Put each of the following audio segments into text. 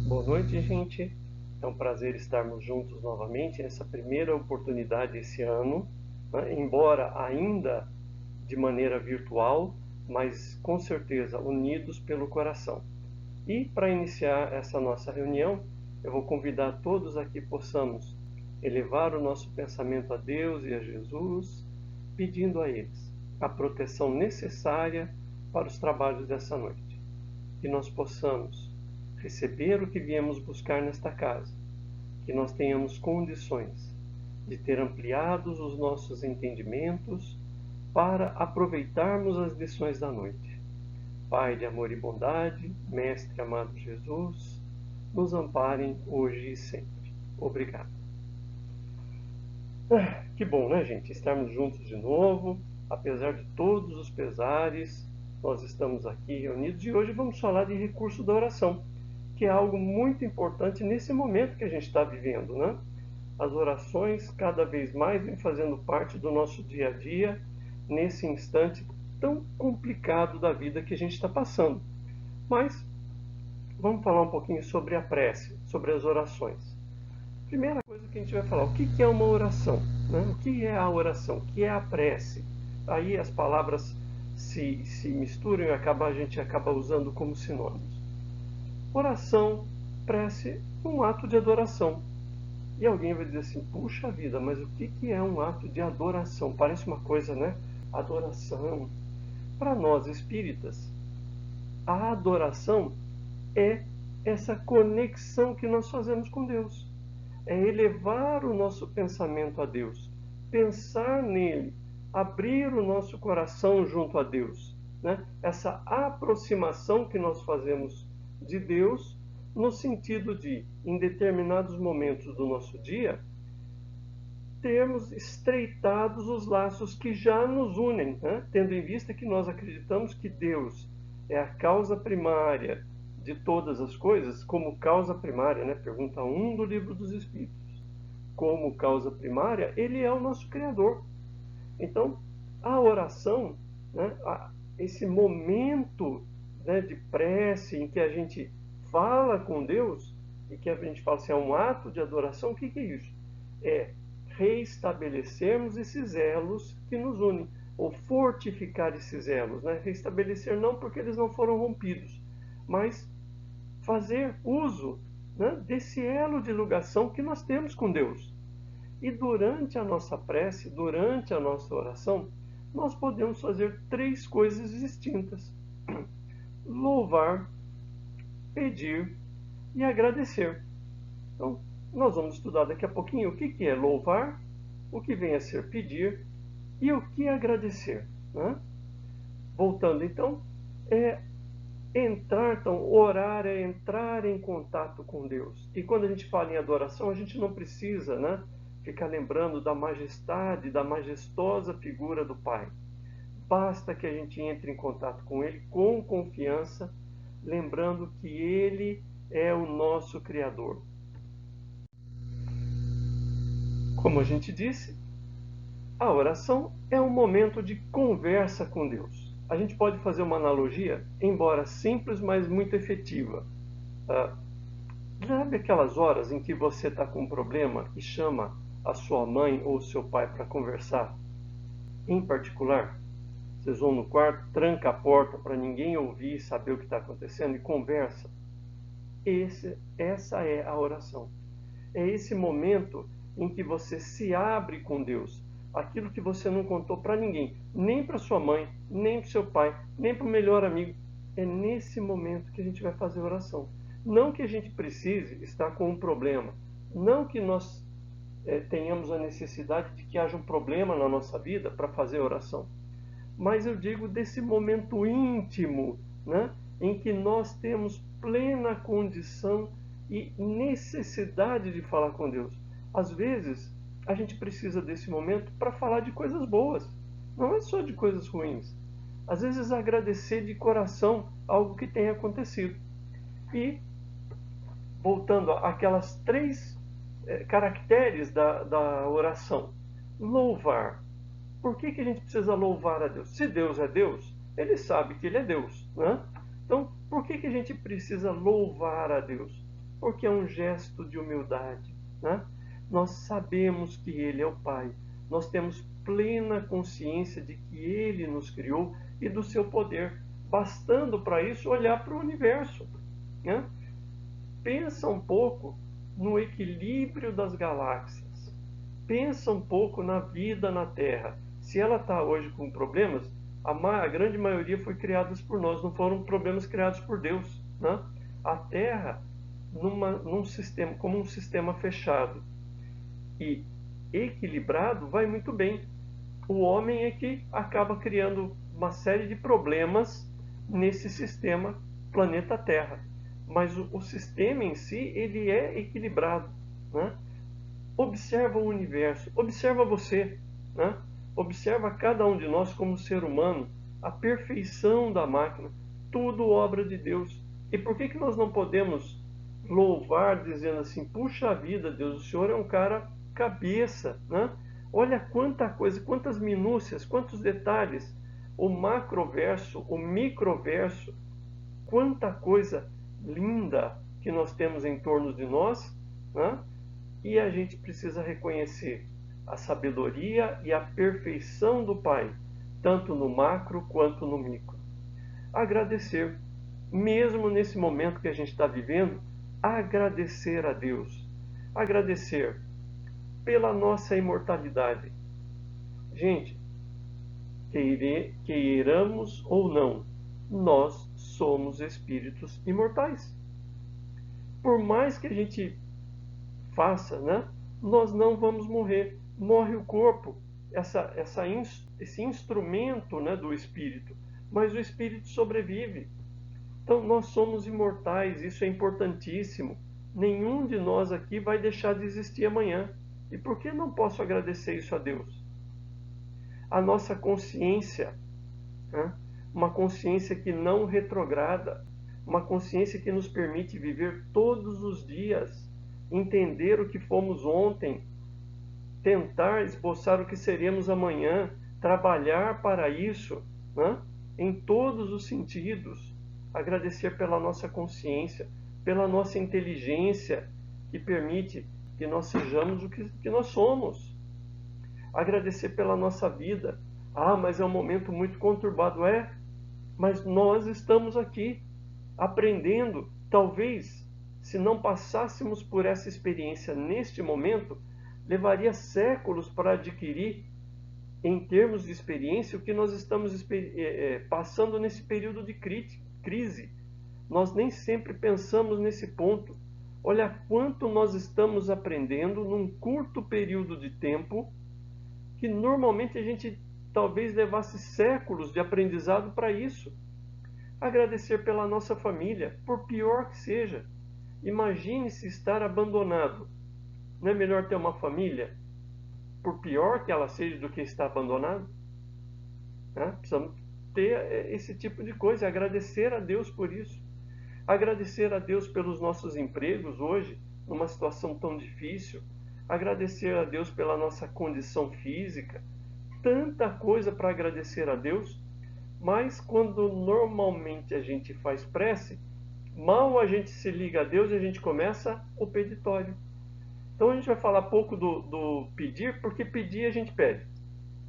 Boa noite, gente. É um prazer estarmos juntos novamente nessa primeira oportunidade esse ano, né? Embora ainda de maneira virtual, mas com certeza unidos pelo coração. E para iniciar essa nossa reunião, eu vou convidar todos a que possamos elevar o nosso pensamento a Deus e a Jesus, pedindo a eles a proteção necessária para os trabalhos dessa noite. Que nós possamos receber o que viemos buscar nesta casa, que nós tenhamos condições de ter ampliados os nossos entendimentos para aproveitarmos as lições da noite. Pai de amor e bondade, Mestre amado Jesus, nos amparem hoje e sempre. Obrigado. Que bom, né, gente? Estarmos juntos de novo, apesar de todos os pesares, nós estamos aqui reunidos e hoje vamos falar de recurso da oração, que é algo muito importante nesse momento que a gente está vivendo, né? As orações cada vez mais vêm fazendo parte do nosso dia a dia, nesse instante tão complicado da vida que a gente está passando. Mas vamos falar um pouquinho sobre a prece, sobre as orações. Primeira coisa que a gente vai falar, o que é uma oração? Né? O que é a oração? O que é a prece? Aí as palavras se misturam e a gente acaba usando como sinônimos. Oração, prece, um ato de adoração. E alguém vai dizer assim, puxa vida, mas o que é um ato de adoração? Parece uma coisa, né? Adoração. Para nós espíritas, a adoração é essa conexão que nós fazemos com Deus. É elevar o nosso pensamento a Deus, pensar nele, abrir o nosso coração junto a Deus, né? Essa aproximação que nós fazemos de Deus, no sentido de, em determinados momentos do nosso dia, termos estreitados os laços que já nos unem, né? Tendo em vista que nós acreditamos que Deus é a causa primária de todas as coisas, como causa primária, né? Pergunta 1 do Livro dos Espíritos. Como causa primária, ele é o nosso Criador. Então, a oração, né, esse momento, né, de prece em que a gente fala com Deus e que a gente fala assim, é um ato de adoração, o que é isso? É reestabelecermos esses elos que nos unem, ou fortificar esses elos, né? Restabelecer não porque eles não foram rompidos, mas fazer uso, né, desse elo de ligação que nós temos com Deus. E durante a nossa prece, durante a nossa oração, nós podemos fazer 3 coisas distintas: louvar, pedir e agradecer. Então, nós vamos estudar daqui a pouquinho o que é louvar, o que vem a ser pedir e o que é agradecer, né? Voltando então, orar é entrar em contato com Deus. E quando a gente fala em adoração, a gente não precisa, né, ficar lembrando da majestade, da majestosa figura do Pai. Basta que a gente entre em contato com Ele com confiança, lembrando que Ele é o nosso Criador. Como a gente disse, a oração é um momento de conversa com Deus. A gente pode fazer uma analogia, embora simples, mas muito efetiva. Sabe aquelas horas em que você está com um problema e chama a sua mãe ou o seu pai para conversar? Em particular, vocês vão no quarto, tranca a porta para ninguém ouvir e saber o que está acontecendo e conversa. Essa é a oração. É esse momento em que você se abre com Deus. Aquilo que você não contou para ninguém, nem para sua mãe, nem para seu pai, nem para o melhor amigo. É nesse momento que a gente vai fazer oração. Não que a gente precise estar com um problema. Não que nós tenhamos a necessidade de que haja um problema na nossa vida para fazer oração. Mas eu digo desse momento íntimo, né, em que nós temos plena condição e necessidade de falar com Deus. Às vezes, a gente precisa desse momento para falar de coisas boas, não é só de coisas ruins. Às vezes, agradecer de coração algo que tenha acontecido. E, voltando àquelas 3 caracteres da oração: louvar. Por que a gente precisa louvar a Deus? Se Deus é Deus, Ele sabe que Ele é Deus, né? Então, por que a gente precisa louvar a Deus? porque é um gesto de humildade, né? Nós sabemos que Ele é o Pai, nós temos plena consciência de que Ele nos criou e do seu poder, bastando para isso olhar para o universo, né? Pensa um pouco no equilíbrio das galáxias, pensa um pouco na vida na Terra. Se ela está hoje com problemas, a grande maioria foi criadas por nós, não foram problemas criados por Deus, né? A Terra, num sistema, como um sistema fechado e equilibrado, vai muito bem. O homem é que acaba criando uma série de problemas nesse sistema planeta Terra. Mas o sistema em si, ele é equilibrado, né? Observa o universo, observa você, né? Observa cada um de nós como ser humano, a perfeição da máquina, tudo obra de Deus. E por que nós não podemos louvar dizendo assim, puxa vida, Deus, o Senhor é um cara cabeça, né? Olha quanta coisa, quantas minúcias, quantos detalhes, o macroverso, o microverso, quanta coisa linda que nós temos em torno de nós, né? E a gente precisa reconhecer a sabedoria e a perfeição do Pai, tanto no macro quanto no micro. Agradecer, mesmo nesse momento que a gente está vivendo, agradecer a Deus. Agradecer pela nossa imortalidade. Gente, queiramos ou não, nós somos espíritos imortais. Por mais que a gente faça, né? Nós não vamos morrer. Morre o corpo, esse instrumento, né, do espírito, mas o espírito sobrevive. Então nós somos imortais, isso é importantíssimo. Nenhum de nós aqui vai deixar de existir amanhã. E por que não posso agradecer isso a Deus? A nossa consciência, né? Uma consciência que não retrograda, uma consciência que nos permite viver todos os dias, entender o que fomos ontem, tentar esboçar o que seremos amanhã, trabalhar para isso, né? Em todos os sentidos. Agradecer pela nossa consciência, pela nossa inteligência, que permite que nós sejamos o que nós somos. Agradecer pela nossa vida. Ah, mas é um momento muito conturbado. É, mas nós estamos aqui, aprendendo. Talvez, se não passássemos por essa experiência neste momento, levaria séculos para adquirir, em termos de experiência, o que nós estamos passando nesse período de crise. Nós nem sempre pensamos nesse ponto. Olha quanto nós estamos aprendendo num curto período de tempo, que normalmente a gente talvez levasse séculos de aprendizado para isso. Agradecer pela nossa família, por pior que seja. Imagine-se estar abandonado. Não é melhor ter uma família, por pior que ela seja, do que estar abandonado? Né? Precisamos ter esse tipo de coisa, agradecer a Deus por isso. Agradecer a Deus pelos nossos empregos hoje, numa situação tão difícil. Agradecer a Deus pela nossa condição física. Tanta coisa para agradecer a Deus, mas quando normalmente a gente faz prece, mal a gente se liga a Deus e a gente começa o peditório. Então a gente vai falar pouco do pedir, porque pedir a gente pede.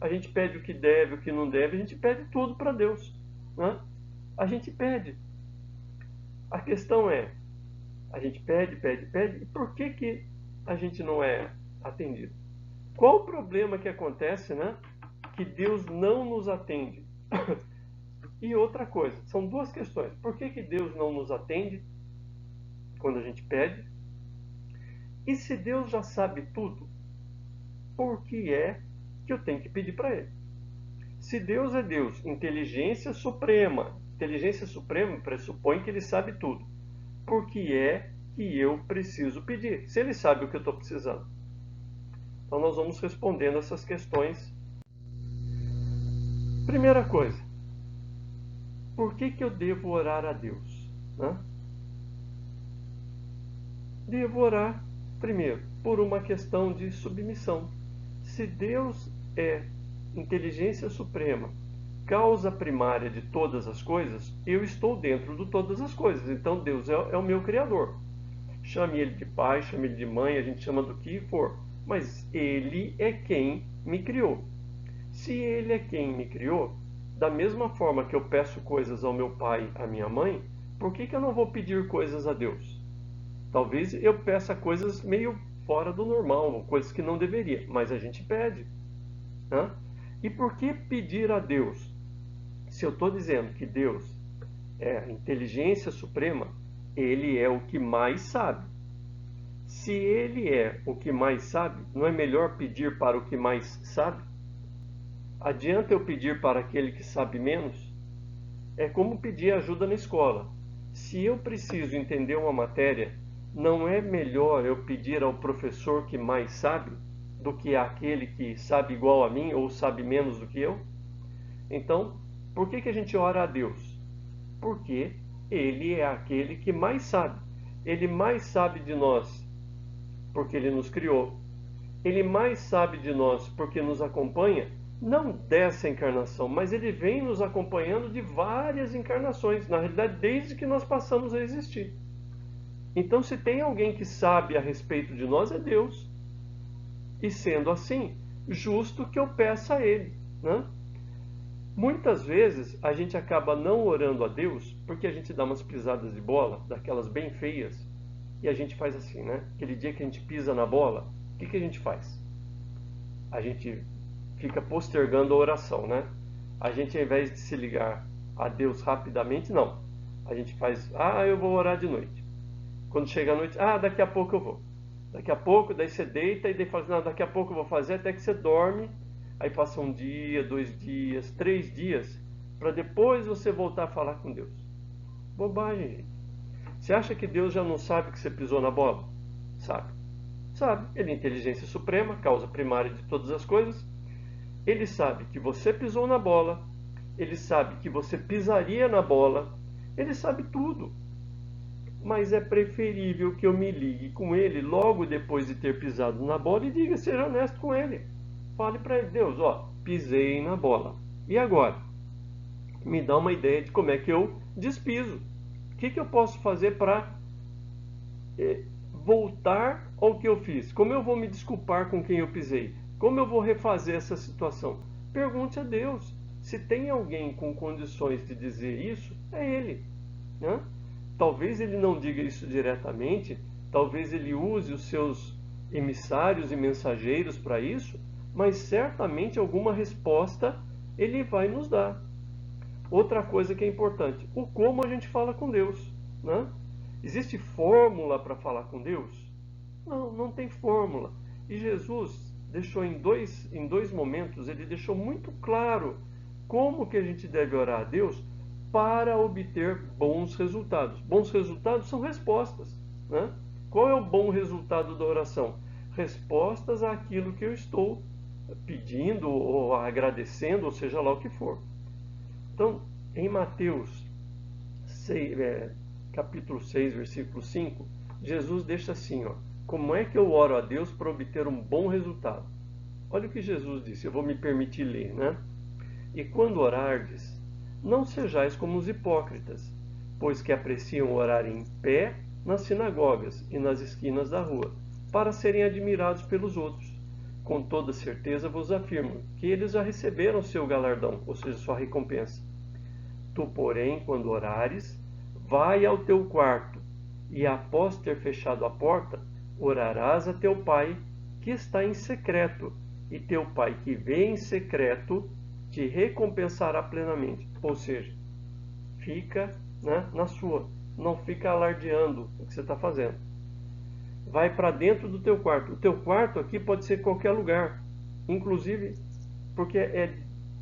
A gente pede o que deve, o que não deve, a gente pede tudo para Deus, né? A gente pede. A questão é, a gente pede, e por que a gente não é atendido? Qual o problema que acontece, né? Que Deus não nos atende? E outra coisa, são duas questões. Por que Deus não nos atende quando a gente pede? E se Deus já sabe tudo, por que é que eu tenho que pedir para Ele? Se Deus é Deus, inteligência suprema pressupõe que Ele sabe tudo. Por que é que eu preciso pedir? Se Ele sabe o que eu estou precisando. Então nós vamos respondendo essas questões. Primeira coisa, por que eu devo orar a Deus? Né? Devo orar, primeiro, por uma questão de submissão. Se Deus é inteligência suprema, causa primária de todas as coisas, eu estou dentro de todas as coisas. Então Deus é o meu Criador. chame ele de pai, chame ele de mãe, a gente chama do que for, mas ele é quem me criou. Se ele é quem me criou, da mesma forma que eu peço coisas ao meu pai, à minha mãe, por que eu não vou pedir coisas a Deus? Talvez eu peça coisas meio fora do normal, coisas que não deveria, mas a gente pede, né? E por que pedir a Deus? Se eu estou dizendo que Deus é a inteligência suprema, ele é o que mais sabe. Se ele é o que mais sabe, não é melhor pedir para o que mais sabe? Adianta eu pedir para aquele que sabe menos? É como pedir ajuda na escola. Se eu preciso entender uma matéria, não é melhor eu pedir ao professor que mais sabe do que àquele que sabe igual a mim ou sabe menos do que eu? Então, por que a gente ora a Deus? Porque Ele é aquele que mais sabe. Ele mais sabe de nós porque Ele nos criou. Ele mais sabe de nós porque nos acompanha, não dessa encarnação, mas Ele vem nos acompanhando de várias encarnações, na realidade, desde que nós passamos a existir. Então, se tem alguém que sabe a respeito de nós, é Deus. E sendo assim, justo que eu peça a Ele, né? Muitas vezes a gente acaba não orando a Deus porque a gente dá umas pisadas de bola, daquelas bem feias, e a gente faz assim, né? Aquele dia que a gente pisa na bola, o que a gente faz? A gente fica postergando a oração, né? A gente, ao invés de se ligar a Deus rapidamente, não. A gente faz, eu vou orar de noite. Quando chega a noite, daqui a pouco eu vou. Daqui a pouco, daí você deita e daí fala, não, daqui a pouco eu vou fazer, até que você dorme. Aí passa 1 dia, 2 dias, 3 dias, para depois você voltar a falar com Deus. Bobagem, gente. Você acha que Deus já não sabe que você pisou na bola? Sabe. Sabe. Ele é inteligência suprema, causa primária de todas as coisas. Ele sabe que você pisou na bola. Ele sabe que você pisaria na bola. Ele sabe tudo. Mas é preferível que eu me ligue com Ele logo depois de ter pisado na bola e diga, seja honesto com Ele. Fale para ele, Deus, pisei na bola. E agora? Me dá uma ideia de como é que eu despiso. O que eu posso fazer para voltar ao que eu fiz? Como eu vou me desculpar com quem eu pisei? Como eu vou refazer essa situação? Pergunte a Deus. Se tem alguém com condições de dizer isso, é Ele, né? Talvez Ele não diga isso diretamente, talvez Ele use os seus emissários e mensageiros para isso, mas certamente alguma resposta Ele vai nos dar. Outra coisa que é importante, o como a gente fala com Deus, né? Existe fórmula para falar com Deus? Não, não tem fórmula. E Jesus deixou em dois momentos, Ele deixou muito claro como que a gente deve orar a Deus para obter bons resultados. Bons resultados são respostas, né? Qual é o bom resultado da oração? Respostas àquilo que eu estou pedindo ou agradecendo, ou seja lá o que for. Então, em Mateus 6, capítulo 6, versículo 5, Jesus deixa assim, como é que eu oro a Deus para obter um bom resultado? Olha o que Jesus disse, eu vou me permitir ler, né? E quando orardes, não sejais como os hipócritas, pois que apreciam orar em pé nas sinagogas e nas esquinas da rua, para serem admirados pelos outros. Com toda certeza vos afirmo que eles já receberam seu galardão, ou seja, sua recompensa. Tu, porém, quando orares, vai ao teu quarto, e após ter fechado a porta, orarás a teu pai, que está em secreto, e teu pai que vê em secreto, te recompensará plenamente. Ou seja, fica, né, na sua, não fica alardeando o que você está fazendo. Vai para dentro do teu quarto. O teu quarto aqui pode ser qualquer lugar, inclusive porque é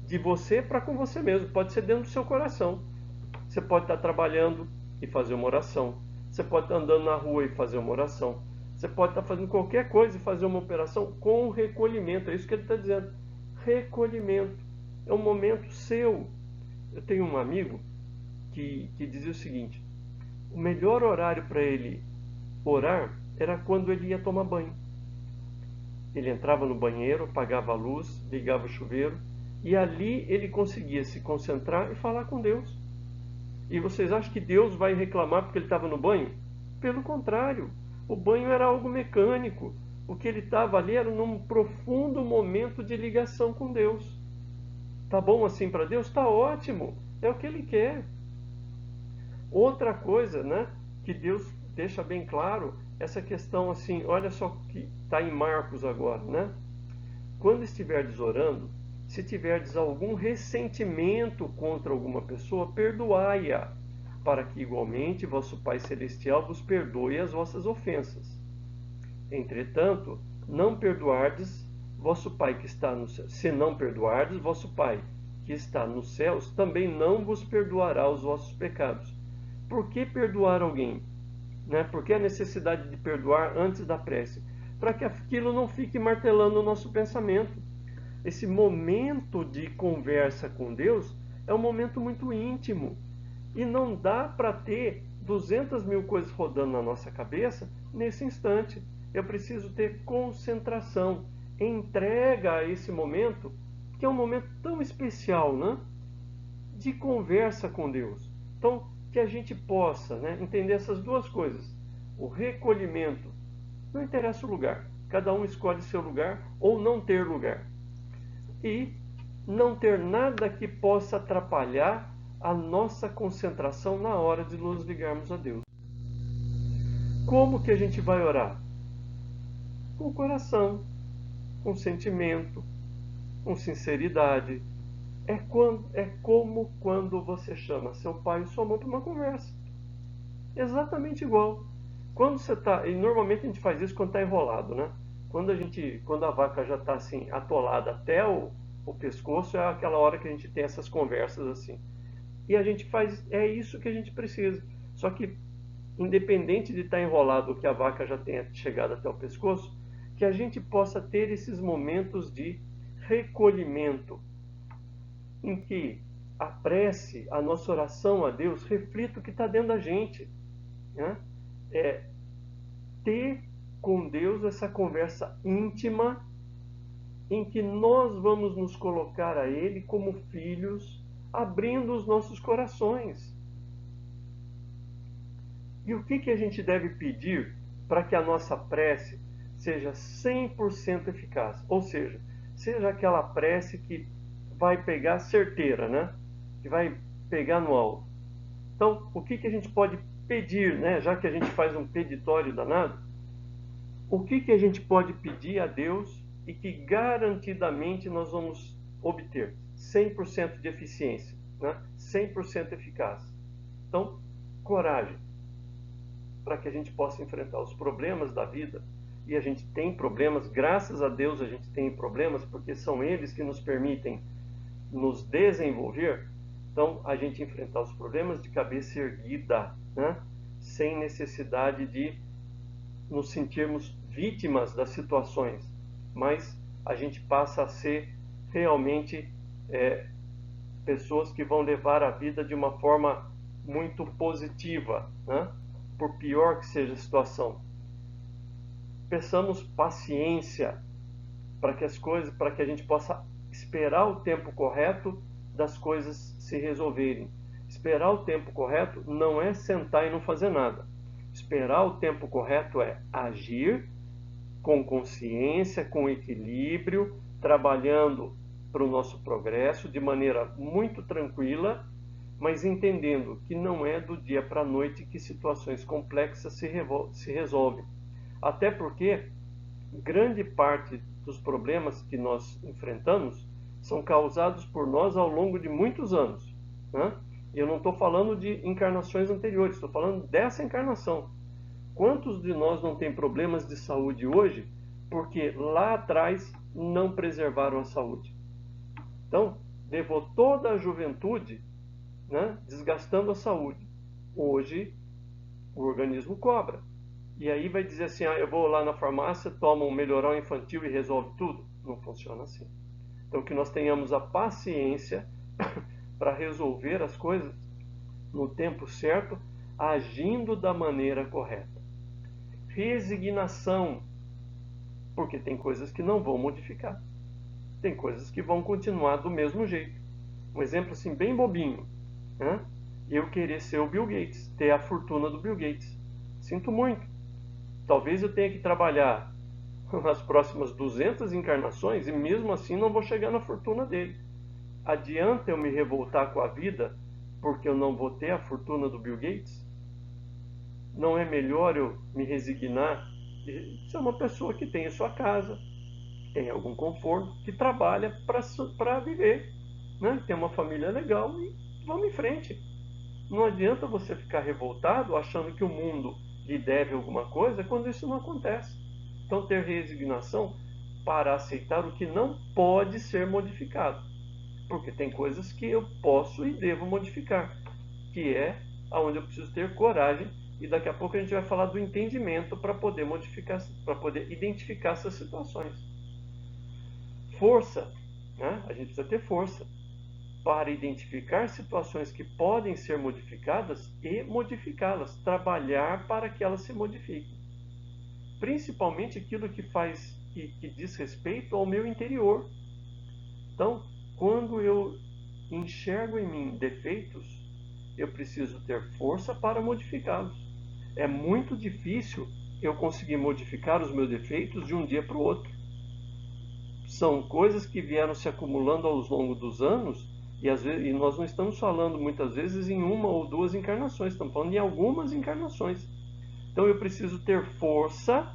de você para com você mesmo, pode ser dentro do seu coração. Você pode estar trabalhando e fazer uma oração, você pode estar andando na rua e fazer uma oração, você pode estar fazendo qualquer coisa e fazer uma operação com recolhimento. É isso que ele está dizendo, recolhimento, é um momento seu. Eu tenho um amigo que dizia o seguinte, o melhor horário para ele orar era quando ele ia tomar banho. Ele entrava no banheiro, apagava a luz, ligava o chuveiro, e ali ele conseguia se concentrar e falar com Deus. E vocês acham que Deus vai reclamar porque ele estava no banho? Pelo contrário, O banho era algo mecânico. O que ele estava ali era num profundo momento de ligação com Deus. Tá bom assim para Deus? Tá ótimo. É o que ele quer. Outra coisa, né, que Deus deixa bem claro, essa questão assim, olha só que está em Marcos agora, né? Quando estiverdes orando, se tiverdes algum ressentimento contra alguma pessoa, perdoai-a, para que igualmente vosso Pai Celestial vos perdoe as vossas ofensas. Entretanto, não perdoardes vosso Pai que está no céu. Se não perdoardes vosso Pai que está nos céus, também não vos perdoará os vossos pecados. Por que perdoar alguém? Né? Por que a necessidade de perdoar antes da prece? Para que aquilo não fique martelando o nosso pensamento. Esse momento de conversa com Deus é um momento muito íntimo. E não dá para ter 200.000 coisas rodando na nossa cabeça nesse instante. Eu preciso ter concentração, entrega a esse momento, que é um momento tão especial, né? De conversa com Deus. Então, que a gente possa, né, entender essas duas coisas. O recolhimento, não interessa o lugar, cada um escolhe seu lugar ou não ter lugar. E não ter nada que possa atrapalhar a nossa concentração na hora de nos ligarmos a Deus. Como que a gente vai orar? Com o coração, com sentimento, com sinceridade. É como quando você chama seu pai e sua mãe para uma conversa. Exatamente igual. Quando você está, e normalmente a gente faz isso quando está enrolado, né? Quando a vaca já está assim atolada até o pescoço, é aquela hora que a gente tem essas conversas assim. E a gente faz, é isso que a gente precisa. Só que, independente de estar enrolado ou que a vaca já tenha chegado até o pescoço, que a gente possa ter esses momentos de recolhimento, em que a prece, a nossa oração a Deus, reflita o que está dentro da gente. Né? É ter com Deus essa conversa íntima, em que nós vamos nos colocar a Ele como filhos, abrindo os nossos corações. E o que a gente deve pedir para que a nossa prece seja 100% eficaz? Ou seja, seja aquela prece que vai pegar certeira, né? Que vai pegar no alto. Então, o que a gente pode pedir, né? Já que a gente faz um peditório danado, o que a gente pode pedir a Deus e que garantidamente nós vamos obter 100% de eficiência, né? 100% eficaz. Então, coragem, para que a gente possa enfrentar os problemas da vida. E a gente tem problemas, graças a Deus a gente tem problemas, porque são eles que nos permitem nos desenvolver. Então, a gente enfrentar os problemas de cabeça erguida, né? Sem necessidade de nos sentirmos vítimas das situações, mas a gente passa a ser realmente pessoas que vão levar a vida de uma forma muito positiva, né? Por pior que seja a situação. Peçamos paciência para que a gente possa esperar o tempo correto das coisas se resolverem. Esperar o tempo correto não é sentar e não fazer nada. Esperar o tempo correto é agir com consciência, com equilíbrio, trabalhando para o nosso progresso de maneira muito tranquila, mas entendendo que não é do dia para a noite que situações complexas se resolvem. Até porque grande parte dos problemas que nós enfrentamos são causados por nós ao longo de muitos anos. Né? Eu não estou falando de encarnações anteriores, estou falando dessa encarnação. Quantos de nós não têm problemas de saúde hoje porque lá atrás não preservaram a saúde? Então, levou toda a juventude, né, desgastando a saúde. Hoje, o organismo cobra. E aí vai dizer assim, eu vou lá na farmácia, tomo um melhoral infantil e resolve tudo. Não funciona assim. Então, que nós tenhamos a paciência para resolver as coisas no tempo certo, agindo da maneira correta. Resignação, porque tem coisas que não vão modificar. Tem coisas que vão continuar do mesmo jeito. Um exemplo assim bem bobinho, né? Eu querer ser o Bill Gates, ter a fortuna do Bill Gates. Sinto muito. Talvez eu tenha que trabalhar as próximas 200 encarnações e mesmo assim não vou chegar na fortuna dele. Adianta eu me revoltar com a vida porque eu não vou ter a fortuna do Bill Gates? Não é melhor eu me resignar de ser uma pessoa que tem a sua casa, que tem algum conforto, que trabalha para viver, né? Tem uma família legal e vamos em frente. Não adianta você ficar revoltado achando que o mundo lhe deve alguma coisa quando isso não acontece. Então, ter resignação para aceitar o que não pode ser modificado. Porque tem coisas que eu posso e devo modificar, que é aonde eu preciso ter coragem, e daqui a pouco a gente vai falar do entendimento para poder modificar, para poder identificar essas situações. Força, né? A gente precisa ter força para identificar situações que podem ser modificadas e modificá-las, trabalhar para que elas se modifiquem. Principalmente aquilo que diz respeito ao meu interior. Então, quando eu enxergo em mim defeitos, eu preciso ter força para modificá-los. É muito difícil eu conseguir modificar os meus defeitos de um dia para o outro. São coisas que vieram se acumulando ao longo dos anos e nós não estamos falando muitas vezes em uma ou duas encarnações, estamos falando em algumas encarnações. Então eu preciso ter força,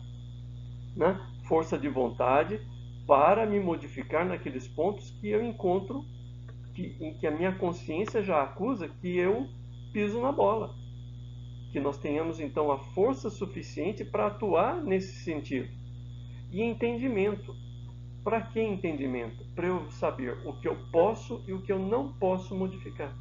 né? Força de vontade para me modificar naqueles pontos que eu encontro em que a minha consciência já acusa que eu piso na bola. Que nós tenhamos então a força suficiente para atuar nesse sentido. E entendimento. Para que entendimento? Para eu saber o que eu posso e o que eu não posso modificar.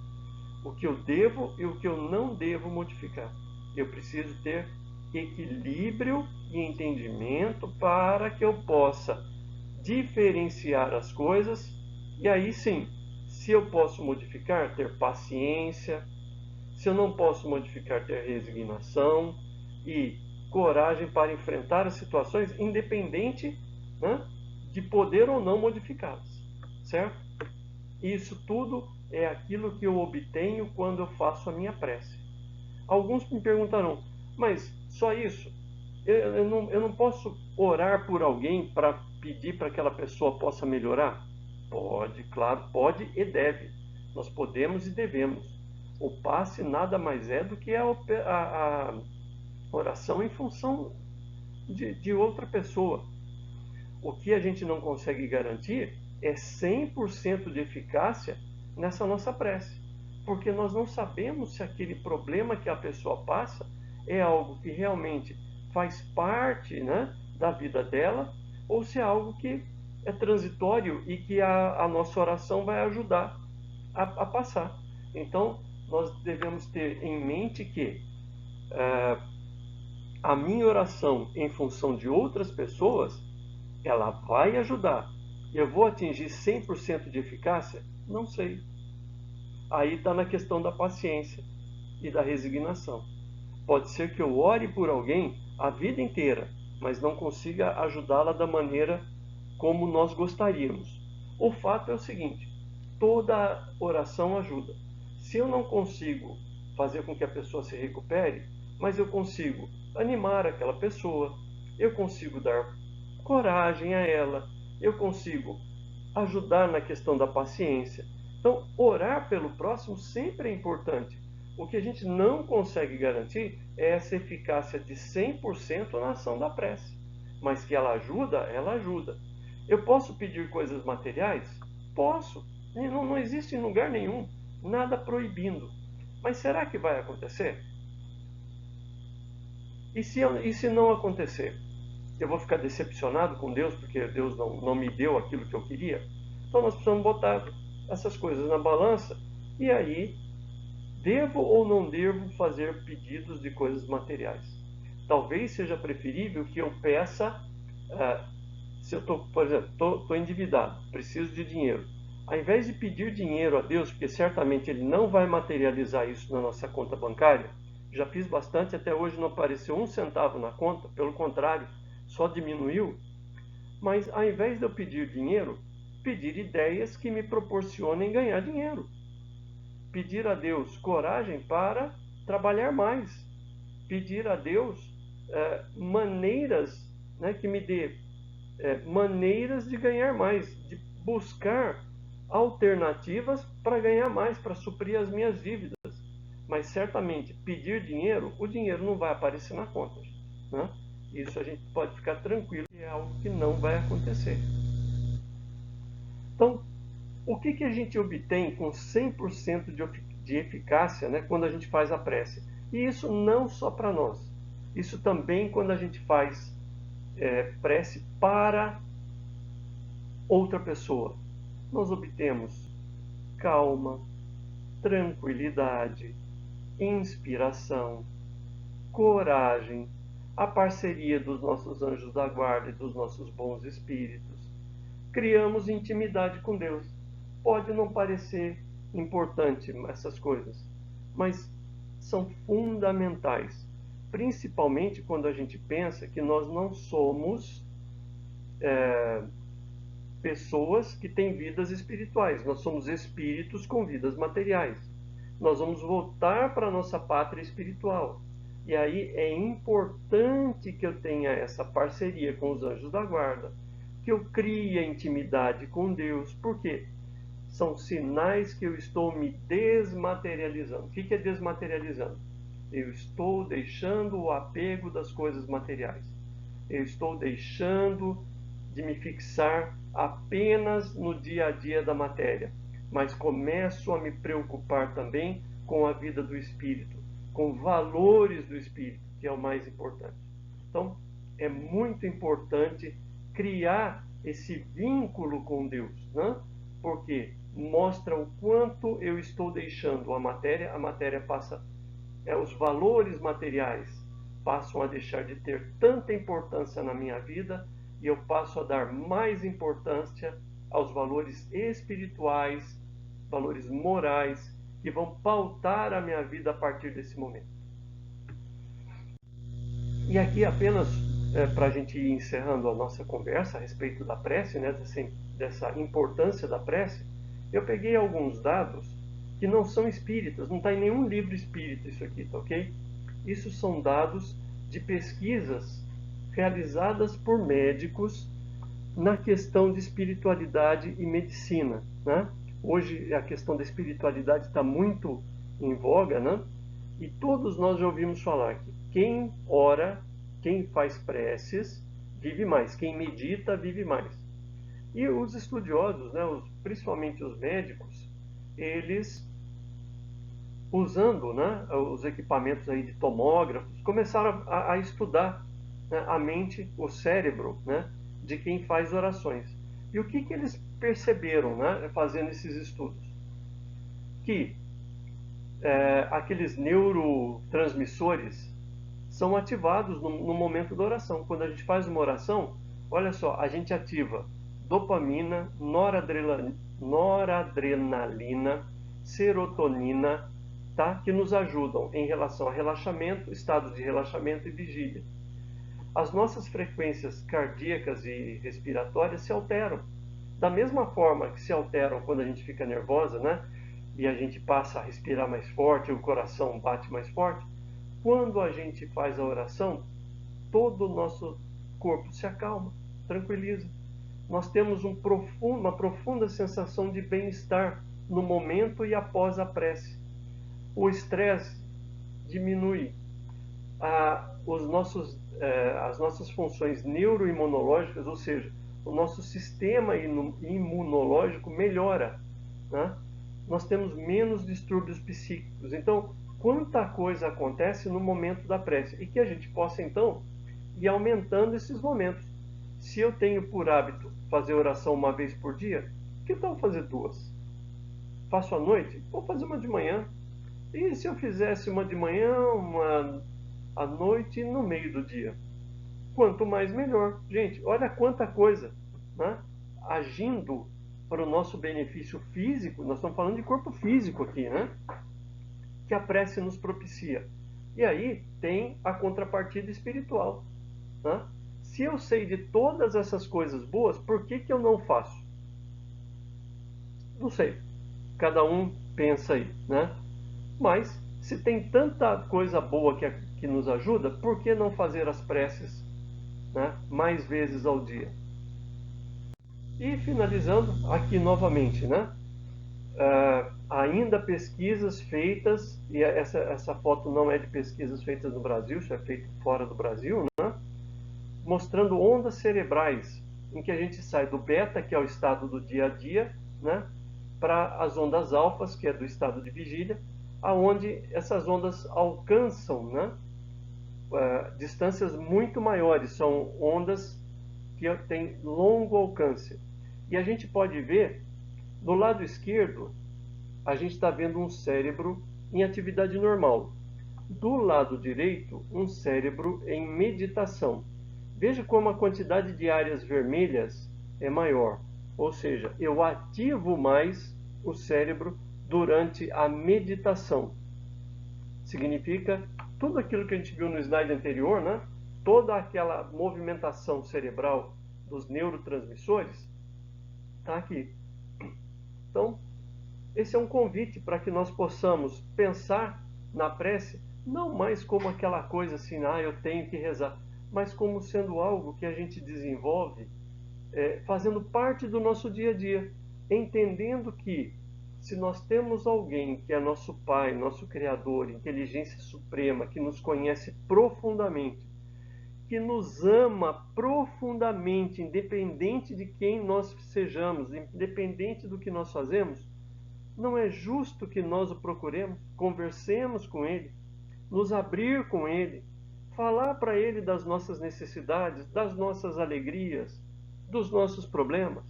O que eu devo e o que eu não devo modificar. Eu preciso ter equilíbrio e entendimento para que eu possa diferenciar as coisas e aí sim, se eu posso modificar, ter paciência, se eu não posso modificar, ter resignação e coragem para enfrentar as situações, independente, né, de poder ou não modificá-las, certo? Isso tudo é aquilo que eu obtenho quando eu faço a minha prece. Alguns me perguntarão, mas só isso? Eu não posso orar por alguém para pedir para que aquela pessoa possa melhorar? Pode, claro, pode e deve. Nós podemos e devemos. O passe nada mais é do que a oração em função de outra pessoa. O que a gente não consegue garantir é 100% de eficácia nessa nossa prece. Porque nós não sabemos se aquele problema que a pessoa passa é algo que realmente faz parte, né, da vida dela, ou se é algo que é transitório e que a nossa oração vai ajudar a passar. Então, nós devemos ter em mente que a minha oração em função de outras pessoas, ela vai ajudar. Eu vou atingir 100% de eficácia? Não sei. Aí está na questão da paciência e da resignação. Pode ser que eu ore por alguém a vida inteira, mas não consiga ajudá-la da maneira como nós gostaríamos. O fato é o seguinte: toda oração ajuda. Se eu não consigo fazer com que a pessoa se recupere, mas eu consigo animar aquela pessoa, eu consigo dar coragem a ela, eu consigo ajudar na questão da paciência. Então, orar pelo próximo sempre é importante. O que a gente não consegue garantir é essa eficácia de 100% na ação da prece. Mas que ela ajuda, ela ajuda. Eu posso pedir coisas materiais? Posso. Não existe em lugar nenhum nada proibindo. Mas será que vai acontecer? E se não acontecer? Eu vou ficar decepcionado com Deus porque Deus não me deu aquilo que eu queria? Então nós precisamos botar essas coisas na balança e aí, devo ou não devo fazer pedidos de coisas materiais? Talvez seja preferível que eu peça, se eu estou, por exemplo, estou endividado, preciso de dinheiro. Ao invés de pedir dinheiro a Deus, porque certamente Ele não vai materializar isso na nossa conta bancária, já fiz bastante, até hoje não apareceu um centavo na conta, pelo contrário, só diminuiu. Mas ao invés de eu pedir dinheiro, pedir ideias que me proporcionem ganhar dinheiro. Pedir a Deus coragem para trabalhar mais. Pedir a Deus maneiras, né, que me dê maneiras de ganhar mais, de buscar alternativas para ganhar mais, para suprir as minhas dívidas. Mas certamente pedir dinheiro, o dinheiro não vai aparecer na conta, né? Isso a gente pode ficar tranquilo, que é algo que não vai acontecer. Então, o que a gente obtém com 100% de eficácia, né, quando a gente faz a prece? E isso não só para nós, isso também quando a gente faz prece para outra pessoa. Nós obtemos calma, tranquilidade, inspiração, coragem, a parceria dos nossos anjos da guarda e dos nossos bons espíritos. Criamos intimidade com Deus. Pode não parecer importante essas coisas, mas são fundamentais, principalmente quando a gente pensa que nós não somos pessoas que têm vidas espirituais, nós somos espíritos com vidas materiais. Nós vamos voltar para a nossa pátria espiritual. E aí é importante que eu tenha essa parceria com os anjos da guarda, que eu crie a intimidade com Deus. Por quê? São sinais que eu estou me desmaterializando. O que é desmaterializando? Eu estou deixando o apego das coisas materiais. Eu estou deixando de me fixar apenas no dia a dia da matéria, mas começo a me preocupar também com a vida do espírito, com valores do espírito, que é o mais importante. Então, é muito importante criar esse vínculo com Deus, né? Porque mostra o quanto eu estou deixando a matéria passa, os valores materiais passam a deixar de ter tanta importância na minha vida e eu passo a dar mais importância aos valores espirituais, valores morais, que vão pautar a minha vida a partir desse momento. E aqui apenas para a gente ir encerrando a nossa conversa a respeito da prece, né, dessa importância da prece, eu peguei alguns dados que não são espíritas, não está em nenhum livro espírita isso aqui, tá ok? Isso são dados de pesquisas realizadas por médicos na questão de espiritualidade e medicina, né? Hoje a questão da espiritualidade está muito em voga, né? E todos nós já ouvimos falar que quem ora, quem faz preces, vive mais. Quem medita, vive mais. E os estudiosos, né, principalmente os médicos, eles, usando, né, os equipamentos aí de tomógrafos, começaram a estudar, né, a mente, o cérebro, né, de quem faz orações. E o que eles perceberam, né, fazendo esses estudos? Que aqueles neurotransmissores são ativados no momento da oração. Quando a gente faz uma oração, olha só, a gente ativa dopamina, noradrenalina, serotonina, tá? Que nos ajudam em relação a relaxamento, estados de relaxamento e vigília. As nossas frequências cardíacas e respiratórias se alteram. Da mesma forma que se alteram quando a gente fica nervosa, né? E a gente passa a respirar mais forte, o coração bate mais forte. Quando a gente faz a oração, todo o nosso corpo se acalma, tranquiliza. Nós temos uma profunda sensação de bem-estar no momento e após a prece. O estresse diminui. As nossas funções neuroimunológicas, ou seja, o nosso sistema imunológico melhora, né? Nós temos menos distúrbios psíquicos. Então, quanta coisa acontece no momento da prece e que a gente possa, então, ir aumentando esses momentos. Se eu tenho por hábito fazer oração uma vez por dia, que tal fazer duas? Faço à noite? Vou fazer uma de manhã. E se eu fizesse uma de manhã, uma à noite e no meio do dia? Quanto mais, melhor. Gente, olha quanta coisa, né, agindo para o nosso benefício físico. Nós estamos falando de corpo físico aqui, né? Que a prece nos propicia. E aí tem a contrapartida espiritual, né? Se eu sei de todas essas coisas boas, por que eu não faço? Não sei. Cada um pensa aí, né? Mas se tem tanta coisa boa que nos ajuda, por que não fazer as preces, né, mais vezes ao dia? E finalizando aqui novamente, né? Ainda pesquisas feitas, e essa foto não é de pesquisas feitas no Brasil, isso é feito fora do Brasil, né? Mostrando ondas cerebrais, em que a gente sai do beta, que é o estado do dia a dia, né? Para as ondas alfas, que é do estado de vigília, aonde essas ondas alcançam, né? Distâncias muito maiores, são ondas que têm longo alcance. E a gente pode ver, do lado esquerdo, a gente está vendo um cérebro em atividade normal. Do lado direito, um cérebro em meditação. Veja como a quantidade de áreas vermelhas é maior. Ou seja, eu ativo mais o cérebro durante a meditação. Significa tudo aquilo que a gente viu no slide anterior, né? Toda aquela movimentação cerebral dos neurotransmissores está aqui. Então, esse é um convite para que nós possamos pensar na prece não mais como aquela coisa assim, eu tenho que rezar, mas como sendo algo que a gente desenvolve fazendo parte do nosso dia a dia, entendendo que se nós temos alguém que é nosso Pai, nosso Criador, inteligência suprema, que nos conhece profundamente, que nos ama profundamente, independente de quem nós sejamos, independente do que nós fazemos, não é justo que nós o procuremos, conversemos com Ele, nos abrir com Ele, falar para Ele das nossas necessidades, das nossas alegrias, dos nossos problemas?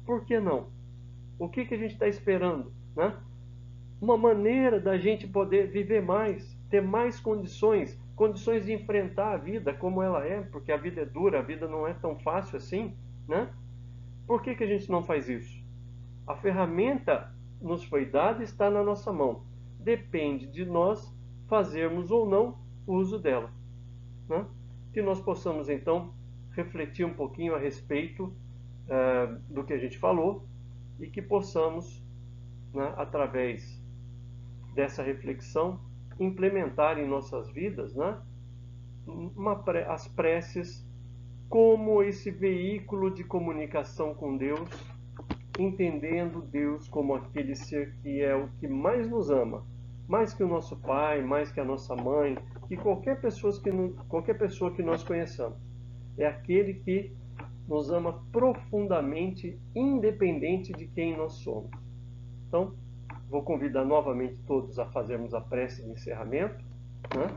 Por que não? O que a gente está esperando, né? Uma maneira da gente poder viver mais, ter mais condições de enfrentar a vida como ela é, porque a vida é dura, a vida não é tão fácil assim, né? Por que a gente não faz isso? A ferramenta nos foi dada e está na nossa mão. Depende de nós fazermos ou não uso dela, né? Que nós possamos então refletir um pouquinho a respeito do que a gente falou e que possamos, né, através dessa reflexão, implementar em nossas vidas, né, as preces como esse veículo de comunicação com Deus, entendendo Deus como aquele ser que é o que mais nos ama, mais que o nosso pai, mais que a nossa mãe, que qualquer pessoa que nós conheçamos. É aquele que nos ama profundamente, independente de quem nós somos. Então, vou convidar novamente todos a fazermos a prece de encerramento, né?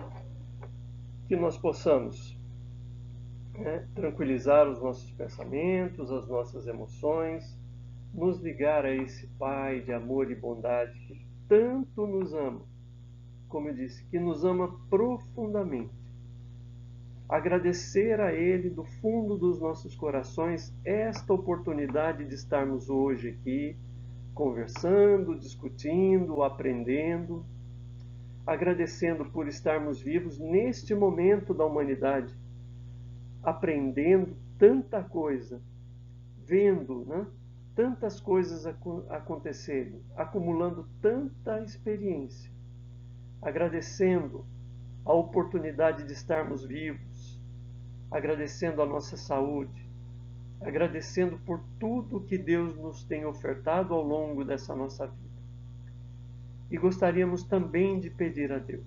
Que nós possamos tranquilizar os nossos pensamentos, as nossas emoções, nos ligar a esse Pai de amor e bondade que tanto nos ama, como eu disse, que nos ama profundamente. Agradecer a Ele do fundo dos nossos corações esta oportunidade de estarmos hoje aqui, conversando, discutindo, aprendendo, agradecendo por estarmos vivos neste momento da humanidade, aprendendo tanta coisa, vendo, né, tantas coisas acontecerem, acumulando tanta experiência, agradecendo a oportunidade de estarmos vivos, agradecendo a nossa saúde, agradecendo por tudo que Deus nos tem ofertado ao longo dessa nossa vida. E gostaríamos também de pedir a Deus.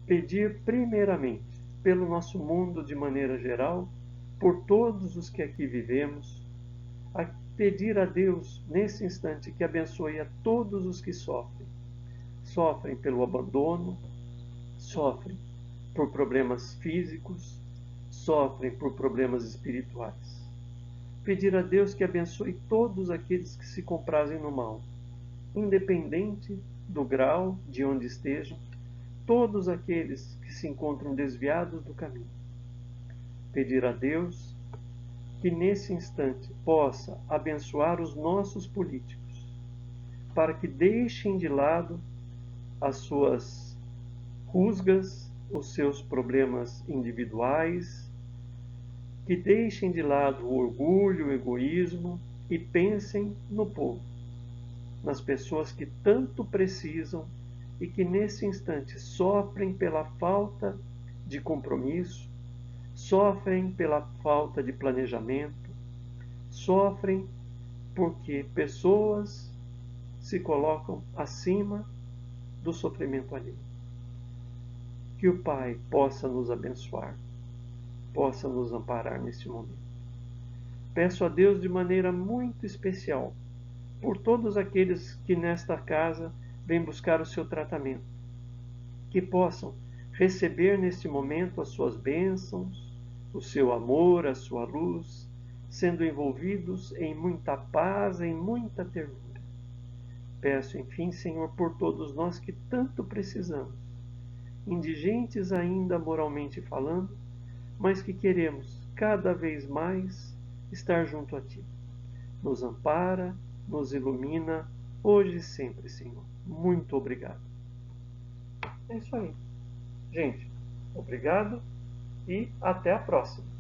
Pedir primeiramente pelo nosso mundo de maneira geral, por todos os que aqui vivemos, a pedir a Deus nesse instante que abençoe a todos os que sofrem. Sofrem pelo abandono, sofrem por problemas físicos, sofrem por problemas espirituais. Pedir a Deus que abençoe todos aqueles que se comprazem no mal, independente do grau de onde estejam, todos aqueles que se encontram desviados do caminho. Pedir a Deus que nesse instante possa abençoar os nossos políticos, para que deixem de lado as suas rusgas, os seus problemas individuais, que deixem de lado o orgulho, o egoísmo e pensem no povo, nas pessoas que tanto precisam e que nesse instante sofrem pela falta de compromisso, sofrem pela falta de planejamento, sofrem porque pessoas se colocam acima do sofrimento alheio. Que o Pai possa nos abençoar, possa nos amparar neste momento. Peço a Deus de maneira muito especial por todos aqueles que nesta casa vêm buscar o seu tratamento, que possam receber neste momento as suas bênçãos, o seu amor, a sua luz, sendo envolvidos em muita paz, em muita ternura. Peço, enfim, Senhor, por todos nós que tanto precisamos, indigentes ainda moralmente falando, mas que queremos cada vez mais estar junto a Ti. Nos ampara, nos ilumina, hoje e sempre, Senhor. Muito obrigado. É isso aí. Gente, obrigado e até a próxima.